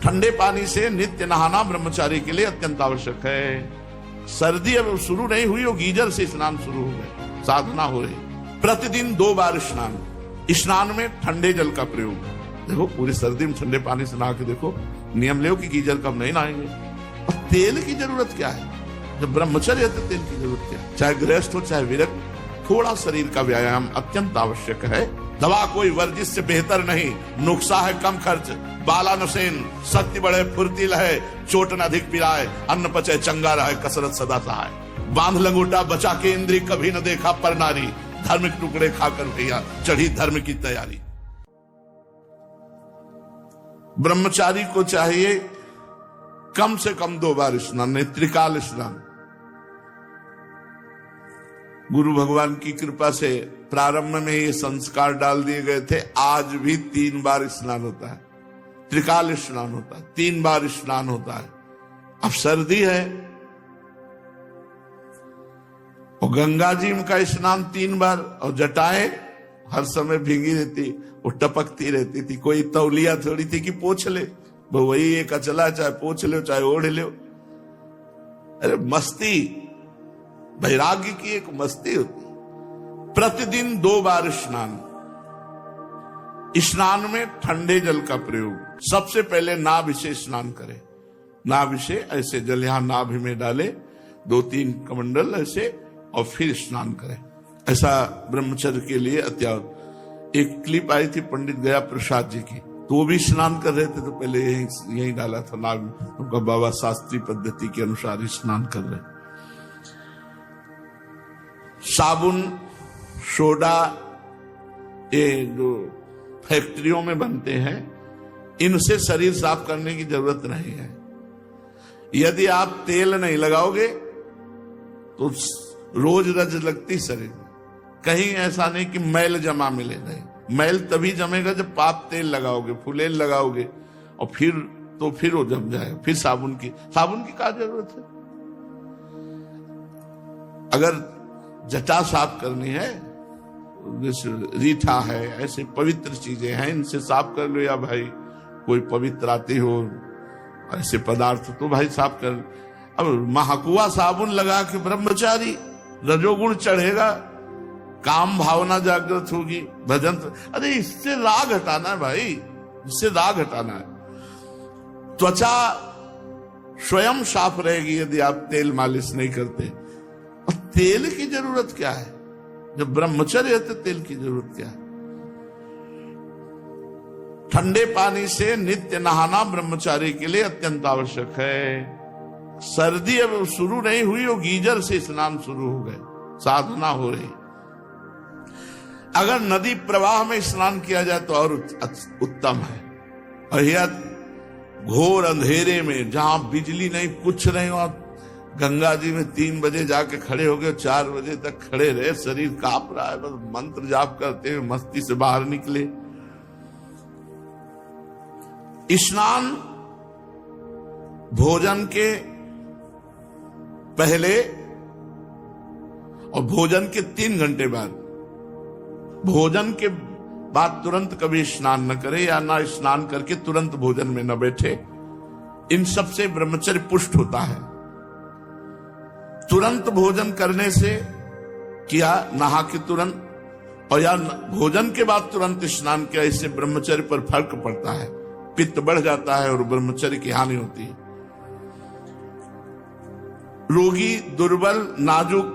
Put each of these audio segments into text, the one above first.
ठंडे पानी से नित्य नहाना ब्रह्मचारी के लिए अत्यंत आवश्यक है। सर्दी अब शुरू नहीं हुई, वो गीजर से स्नान शुरू हो गए, साधना हो रही। प्रतिदिन 2 बार स्नान, स्नान में ठंडे जल का प्रयोग। देखो पूरी सर्दी में ठंडे पानी से नहा के देखो, नियम लो कि गीजर कब नहीं नहाएंगे। और तेल की जरूरत क्या है? जब ब्रह्मचर्य है तो तेल की जरूरत क्या है? चाहे गृहस्थ हो चाहे विरक्त, थोड़ा शरीर का व्यायाम अत्यंत आवश्यक है। दवा कोई वर्जिश से बेहतर नहीं, नुस्खा है कम खर्च, बाला नसेन, शक्ति बढ़े फुर्तील है, चोट न अधिक पिराए, अन्न पचे चंगा रहे, कसरत सदा सहाय। बांध लंगोटा बचा के इंद्री, कभी न देखा पर नारी, धार्मिक टुकड़े खाकर भैया चढ़ी धर्म की तैयारी। ब्रह्मचारी को चाहिए कम से कम 2 बार स्नान, नहीं त्रिकाल स्नान। गुरु भगवान की कृपा से प्रारंभ में ये संस्कार डाल दिए गए थे। आज भी 3 बार स्नान होता है, त्रिकाल स्नान होता है, 3 बार स्नान होता है। अब सर्दी है और गंगा जी का स्नान 3 बार, और जटाएं हर समय भीगी रहती, वो टपकती रहती थी। कोई तौलिया थोड़ी थी कि पोछ ले, वो वही एक अचला, चाहे पोछ लो चाहे ओढ़ लो। अरे मस्ती, वैराग्य की एक मस्ती होती। प्रतिदिन 2 बार स्नान, स्नान में ठंडे जल का प्रयोग। सबसे पहले नाभि से स्नान करें, नाभि से ऐसे जल यहां नाभि में डाले, 2-3 कमंडल ऐसे, और फिर स्नान करें। ऐसा ब्रह्मचर्य के लिए अत्यावश्यक। एक क्लिप आई थी पंडित गया प्रसाद जी की, तो वो भी स्नान कर रहे थे, तो पहले यही डाला था नाभि, उनका बाबा शास्त्रीय पद्धति के अनुसार ही स्नान कर रहे। साबुन, सोडा, ये जो फैक्ट्रियों में बनते हैं, इनसे शरीर साफ करने की जरूरत नहीं है। यदि आप तेल नहीं लगाओगे तो रोज रज लगती शरीर में। कहीं ऐसा नहीं कि मैल जमा मिले, नहीं, मैल तभी जमेगा जब आप तेल लगाओगे, फुलेल लगाओगे, और फिर वो जम जाएगा। फिर साबुन की क्या जरूरत है? अगर जटा साफ करनी है, जैसे रीठा है, ऐसे पवित्र चीजें हैं, इनसे साफ कर लो। या भाई कोई पवित्र आती हो ऐसे पदार्थ, तो भाई साफ कर। अब महाकुआ साबुन लगा के ब्रह्मचारी, रजोगुण चढ़ेगा, काम भावना जागृत होगी, भजन। अरे इससे राग हटाना है भाई, इससे राग हटाना है। त्वचा स्वयं साफ रहेगी यदि आप तेल मालिश नहीं करते। और तेल की जरूरत क्या है? जब ब्रह्मचर्य है तो तेल की जरूरत क्या है? ठंडे पानी से नित्य नहाना ब्रह्मचारी के लिए अत्यंत आवश्यक है। सर्दी अब शुरू नहीं हुई, वो गीजर से स्नान शुरू हो गए, साधना हो रही। अगर नदी प्रवाह में स्नान किया जाए तो और उत्तम है। और यह घोर अंधेरे में, जहां बिजली नहीं कुछ नहीं, और गंगा जी में 3 बजे जाके खड़े हो गए, 4 बजे तक खड़े रहे, शरीर कांप रहा है, बस मंत्र जाप करते हुए मस्ती से बाहर निकले। स्नान भोजन के पहले और भोजन के 3 घंटे बाद। भोजन के बाद तुरंत कभी स्नान न करे, या ना स्नान करके तुरंत भोजन में न बैठे। इन सब से ब्रह्मचर्य पुष्ट होता है। तुरंत भोजन करने से किया, नहा के तुरंत, और या भोजन के बाद तुरंत स्नान किया, इससे ब्रह्मचर्य पर फर्क पड़ता है। पित्त बढ़ जाता है और ब्रह्मचर्य की हानि होती है। रोगी, दुर्बल, नाजुक,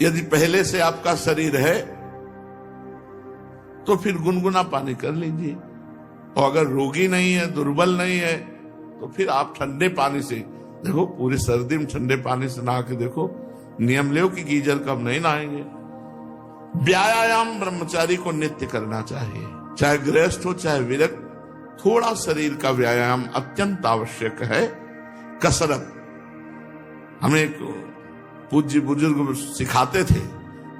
यदि पहले से आपका शरीर है तो फिर गुनगुना पानी कर लीजिए। और अगर रोगी नहीं है, दुर्बल नहीं है, तो फिर आप ठंडे पानी से, देखो पूरी सर्दी में ठंडे पानी से नहा के देखो, नियम लो कि गीजर कब नहीं नहाएंगे। व्यायाम ब्रह्मचारी को नित्य करना चाहिए, चाहे गृहस्थ हो चाहे विरक्त। थोड़ा शरीर का व्यायाम अत्यंत आवश्यक है। कसरत हमें एक पूज्य बुजुर्ग सिखाते थे,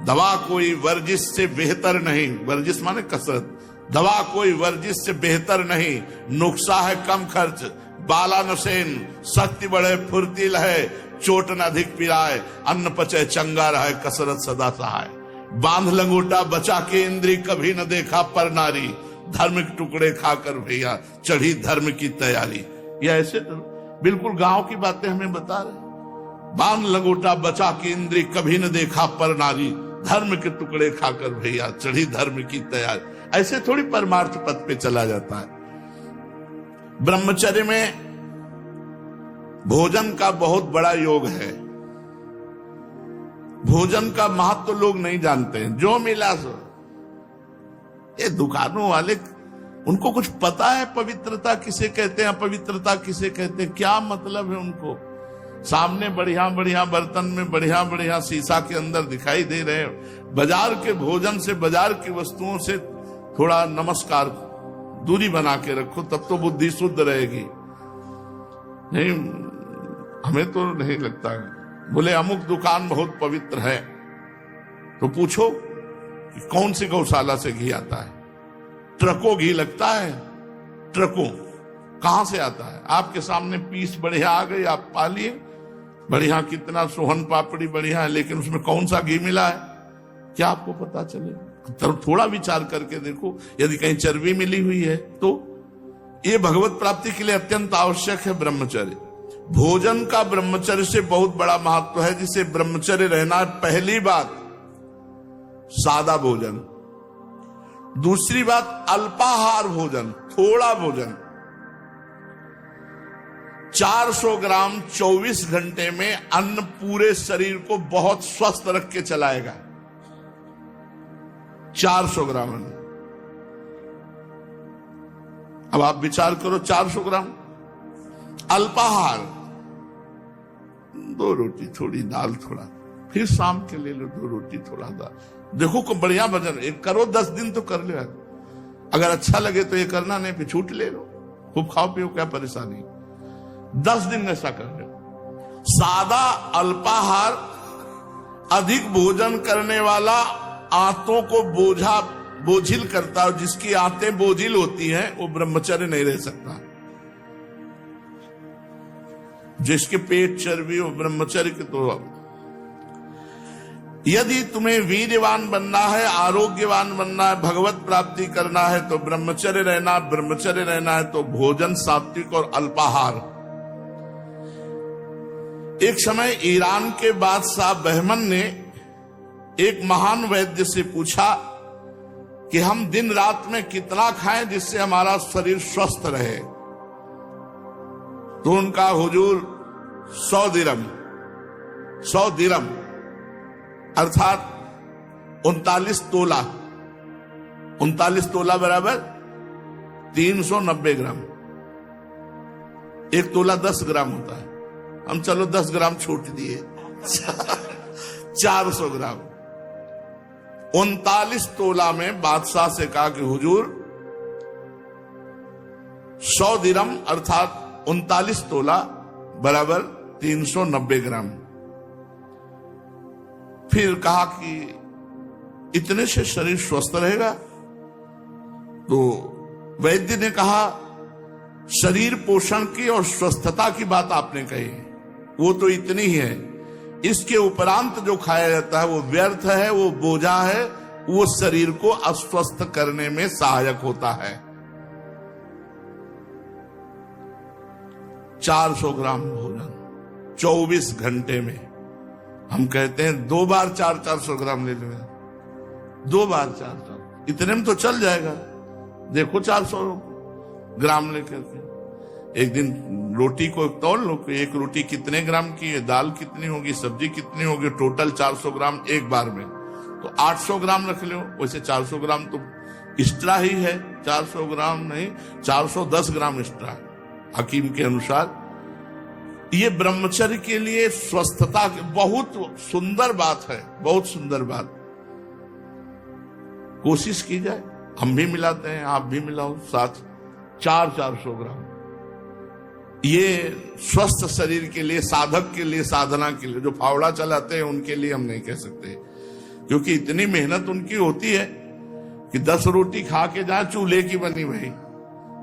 दवा कोई वर्जिश से बेहतर नहीं। वर्जिश माने कसरत। दवा कोई वर्जिश से बेहतर नहीं, नुस्खा है कम खर्च, बाला नसेन, शक्ति बढ़े फुर्तील है, चोट न अधिक पिराए, अन्न पचे चंगा रहे, कसरत सदा सहाय। बांध लंगोटा बचा के इंद्री, कभी न देखा पर नारी, धर्म के टुकड़े खाकर भैया चढ़ी धर्म की तैयारी। या ऐसे तो बिल्कुल गांव की बातें हमें बता रहे। बांध लंगोटा बचा के इंद्री, कभी न देखा पर नारी, धर्म के टुकड़े खाकर भैया चढ़ी धर्म की तैयारी। ऐसे थोड़ी परमार्थ पथ पे चला जाता है। ब्रह्मचर्य में भोजन का बहुत बड़ा योग है। भोजन का महत्व तो लोग नहीं जानते हैं। जो मिला सो, ये दुकानों वाले, उनको कुछ पता है पवित्रता किसे कहते हैं, अपवित्रता किसे कहते हैं, क्या मतलब है उनको? सामने बढ़िया बढ़िया बर्तन में बढ़िया बढ़िया शीशा के अंदर दिखाई दे रहे हैं। बाजार के भोजन से, बाजार की वस्तुओं से थोड़ा नमस्कार, दूरी बना के रखो, तब तो बुद्धि शुद्ध रहेगी। नहीं, हमें तो नहीं लगता। बोले अमुक दुकान बहुत पवित्र है, तो पूछो कि कौन सी गौशाला से घी आता है? ट्रकों घी लगता है, ट्रकों। कहां से आता है? आपके सामने पीस बढ़िया आ गई, आप पा लिए, बढ़िया, कितना सोहन पापड़ी बढ़िया है, लेकिन उसमें कौन सा घी मिला है क्या आपको पता चले? तो थोड़ा विचार करके देखो, यदि कहीं चर्बी मिली हुई है तो। ये भगवत प्राप्ति के लिए अत्यंत आवश्यक है ब्रह्मचर्य। भोजन का ब्रह्मचर्य से बहुत बड़ा महत्व है, जिसे ब्रह्मचर्य रहना। पहली बात सादा भोजन, दूसरी बात अल्पाहार भोजन, थोड़ा भोजन। 400 ग्राम 24 घंटे में अन्न पूरे शरीर को बहुत स्वस्थ रख के चलाएगा। 400 ग्राम अन्न। अब आप विचार करो, 400 ग्राम अल्पाहार, 2 रोटी थोड़ी दाल थोड़ा, फिर शाम के ले लो 2 रोटी थोड़ा दाल। देखो को बढ़िया भजन एक करो, 10 दिन तो कर लो। अगर अच्छा लगे तो ये करना, नहीं फिर छूट ले लो, खूब खाओ पियो, क्या परेशानी। 10 दिन ऐसा कर लो। सादा अल्पाहार, अधिक भोजन करने वाला आंतों को बोझिल करता है। जिसकी आंतें बोझिल होती हैं वो ब्रह्मचर्य नहीं रह सकता। जिसके पेट चर्बी हो, ब्रह्मचर्य के तो। यदि तुम्हें वीर्यवान बनना है, आरोग्यवान बनना है, भगवत प्राप्ति करना है तो ब्रह्मचर्य रहना। ब्रह्मचर्य रहना है तो भोजन सात्विक और अल्पाहार। एक समय ईरान के बादशाह बहमन ने एक महान वैद्य से पूछा कि हम दिन रात में कितना खाएं जिससे हमारा शरीर स्वस्थ रहे। तो उनका हुजूर 100 दिरम अर्थात 39 तोला, 39 तोला बराबर 390 ग्राम। 1 तोला 10 ग्राम होता है, हम चलो 10 ग्राम छूट दिए, 400 ग्राम। 39 तोला में बादशाह से कहा कि हुजूर 100 दिरम अर्थात 39 तोला बराबर 390 ग्राम। फिर कहा कि इतने से शरीर स्वस्थ रहेगा? तो वैद्य ने कहा शरीर पोषण की और स्वस्थता की बात आपने कही, वो तो इतनी ही है। इसके उपरांत जो खाया जाता है वो व्यर्थ है, वो बोझा है, वो शरीर को अस्वस्थ करने में सहायक होता है। 400 ग्राम भोजन 24 घंटे में। हम कहते हैं 2 बार 400 ग्राम ले लो, 2 बार 400, इतने में तो चल जाएगा। देखो 400 ग्राम लेकर के एक दिन रोटी को तौल लो, एक रोटी कितने ग्राम की है, दाल कितनी होगी, सब्जी कितनी होगी, टोटल 400 ग्राम एक बार में। तो 800 ग्राम रख लो। वैसे 400 ग्राम तो एक्स्ट्रा ही है, 400 ग्राम नहीं, 410 ग्राम एक्स्ट्रा हकीम के अनुसार। ये ब्रह्मचर्य के लिए स्वस्थता की बहुत सुंदर बात है, बहुत सुंदर बात। कोशिश की जाए, हम भी मिलाते हैं, आप भी मिलाओ साथ। 400 ग्राम ये स्वस्थ शरीर के लिए, साधक के लिए, साधना के लिए, जो फावड़ा चलाते हैं उनके लिए हम नहीं कह सकते, क्योंकि इतनी मेहनत उनकी होती है कि 10 रोटी खा के जाए चूल्हे की बनी भाई,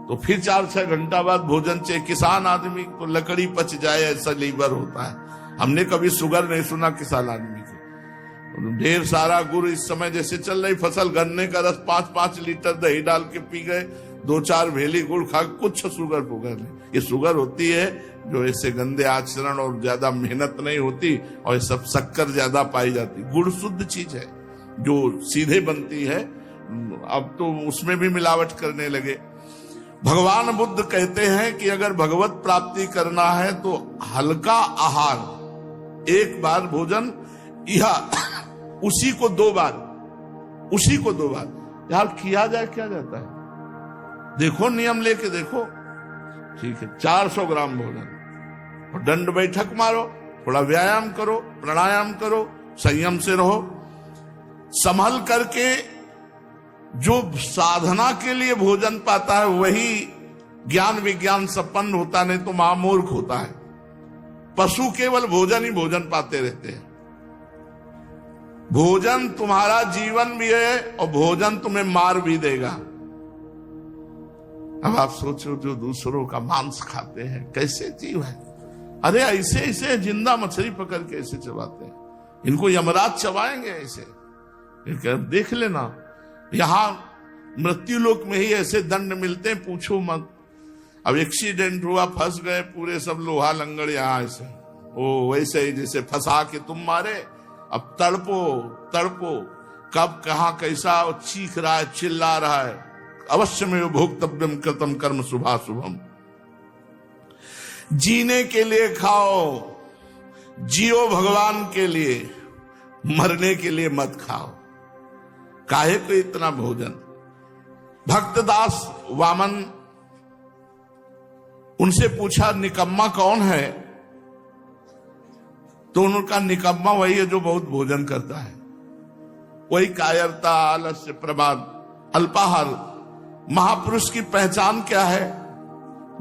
तो फिर 4-6 घंटा बाद भोजन चाहिए। किसान आदमी तो लकड़ी पच जाए ऐसा लीवर होता है। हमने कभी शुगर नहीं सुना किसान आदमी को। ढेर सारा गुड़ इस समय जैसे चल रही फसल, गन्ने का रस 5-5 लीटर दही डाल के पी गए, 2-4 भेली गुड़ खा, कुछ शुगर पुगर नहीं। ये शुगर होती है जो ऐसे गंदे आचरण और ज्यादा मेहनत नहीं होती, और ये सब शक्कर ज्यादा पाई जाती। गुड़ शुद्ध चीज है जो सीधे बनती है, अब तो उसमें भी मिलावट करने लगे। भगवान बुद्ध कहते हैं कि अगर भगवत प्राप्ति करना है तो हल्का आहार, एक बार भोजन, या उसी को 2 बार यार किया जाए, क्या जाता है, देखो नियम लेके देखो, ठीक है, 400 ग्राम भोजन, और दंड बैठक मारो, थोड़ा व्यायाम करो, प्राणायाम करो, संयम से रहो, संभल करके। जो साधना के लिए भोजन पाता है वही ज्ञान विज्ञान संपन्न होता, नहीं तो महामूर्ख होता है। पशु केवल भोजन ही भोजन पाते रहते हैं। भोजन तुम्हारा जीवन भी है और भोजन तुम्हें मार भी देगा। अब आप सोचो जो दूसरों का मांस खाते हैं कैसे जीव है, अरे ऐसे जिंदा मछली पकड़ के ऐसे चबाते हैं, इनको यमराज चबाएंगे ऐसे। देख लेना, यहां मृत्यु लोक में ही ऐसे दंड मिलते हैं, पूछो मत। अब एक्सीडेंट हुआ, फंस गए पूरे सब लोहा लंगड़ यहां ऐसे, ओ वैसे ही जैसे फंसा के तुम मारे। अब तड़पो कब कहां कैसा चीख रहा है, चिल्ला रहा है। अवश्य में भोक्तव्यम कृतम कर्म शुभाशुभम। जीने के लिए खाओ, जियो भगवान के लिए, मरने के लिए मत खाओ। काहे को इतना भोजन। भक्तदास वामन, उनसे पूछा निकम्मा कौन है, तो उनका निकम्मा वही है जो बहुत भोजन करता है, वही कायरता, आलस्य, प्रमाद, अल्पाहार। महापुरुष की पहचान क्या है,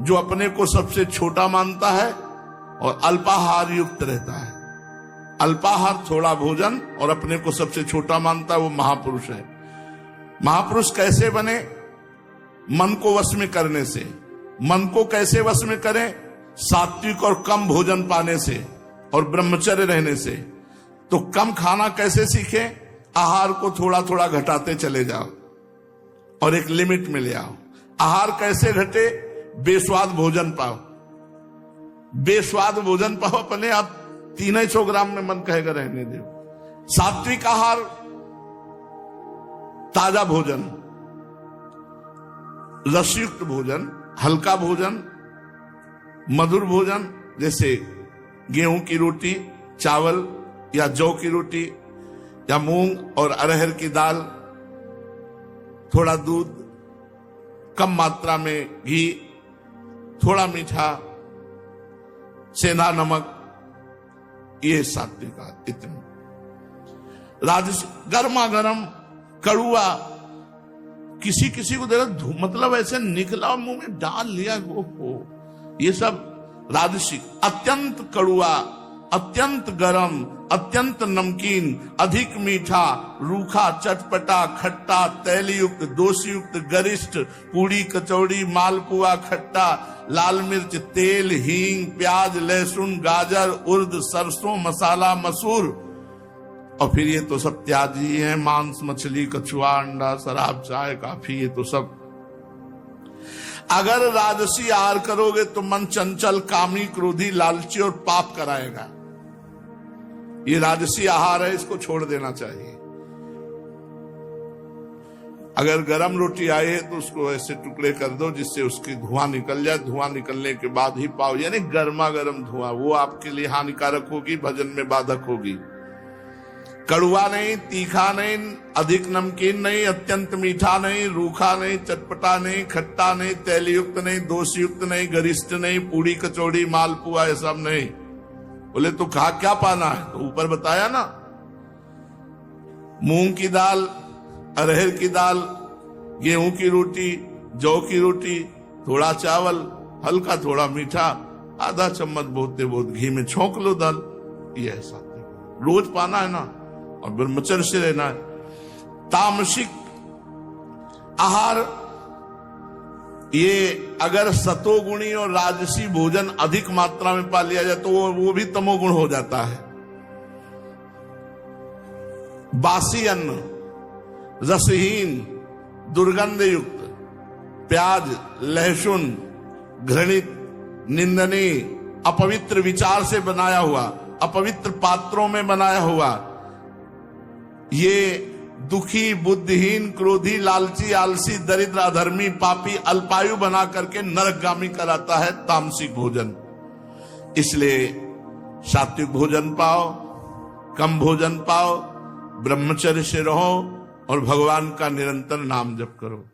जो अपने को सबसे छोटा मानता है और अल्पाहार युक्त रहता है। अल्पाहार थोड़ा भोजन और अपने को सबसे छोटा मानता है, वो महापुरुष है। महापुरुष कैसे बने, मन को वश में करने से। मन को कैसे वश में करें, सात्विक और कम भोजन पाने से और ब्रह्मचर्य रहने से। तो कम खाना कैसे सीखें, आहार को थोड़ा थोड़ा घटाते चले जाओ और एक लिमिट में ले आओ। आहार कैसे घटे, बेस्वाद भोजन पाओ, बेस्वाद भोजन पाओ, अपने आप 300 ग्राम में मन कहेगा रहने दो। सात्विक आहार, ताजा भोजन, रसयुक्त भोजन, हल्का भोजन, मधुर भोजन, जैसे गेहूं की रोटी, चावल या जौ की रोटी या मूंग और अरहर की दाल, थोड़ा दूध, कम मात्रा में घी, थोड़ा मीठा, सेंधा नमक, ये सात्विक आहार। इतने राजस गर्मा गर्म कड़ुआ, किसी किसी को देखा मतलब ऐसे निकला मुंह में डाल लिया, वो ये सब राजसिक। अत्यंत कड़ुआ, अत्यंत गरम, अत्यंत नमकीन, अधिक मीठा, रूखा, चटपटा, खट्टा, तैलयुक्त, दोषयुक्त, गरिष्ठ, पूड़ी, कचौड़ी, मालपुआ, खट्टा, लाल मिर्च, तेल, हींग, प्याज, लहसुन, गाजर, उर्द, सरसों, मसाला, मसूर। और फिर ये तो सब त्याजी है, मांस, मछली, कछुआ, अंडा, शराब, चाय, काफी, ये तो सब। अगर राजसी आहार करोगे तो मन चंचल, कामी, क्रोधी, लालची और पाप कराएगा। ये राजसी आहार है, इसको छोड़ देना चाहिए। अगर गरम रोटी आई है तो उसको ऐसे टुकड़े कर दो जिससे उसकी धुआं निकल जाए। धुआं निकलने के बाद ही पाओ, यानी गर्मा गर्म धुआं, वो आपके लिए हानिकारक होगी, भजन में बाधक होगी। कड़ुआ नहीं, तीखा नहीं, अधिक नमकीन नहीं, अत्यंत मीठा नहीं, रूखा नहीं, चटपटा नहीं, खट्टा नहीं, तैलयुक्त नहीं, दोषयुक्त नहीं, गरिष्ठ नहीं, पूड़ी, कचौड़ी, मालपुआ, ये सब नहीं। बोले तो खा क्या पाना है, तो ऊपर बताया ना, मूंग की दाल, अरहर की दाल, गेहूं की रोटी, जौ की रोटी, थोड़ा चावल, हल्का थोड़ा मीठा, आधा चम्मच बोलते बहुत घी में छोंक लो दाल। ये ऐसा रोज पाना है ना, और ब्रह्मचर्य से रहना है। तामसिक आहार, ये अगर सतोगुणी और राजसी भोजन अधिक मात्रा में पा लिया जाए तो वो भी तमोगुण हो जाता है। बासी अन्न, रसहीन, दुर्गंध युक्त, प्याज, लहसुन, घृणित, निंदनीय, अपवित्र विचार से बनाया हुआ, अपवित्र पात्रों में बनाया हुआ, ये दुखी, बुद्धिहीन, क्रोधी, लालची, आलसी, दरिद्र, अधर्मी, पापी, अल्पायु बना करके नरकगामी कराता है तामसिक भोजन। इसलिए सात्विक भोजन पाओ, कम भोजन पाओ, ब्रह्मचर्य से रहो और भगवान का निरंतर नाम जप करो।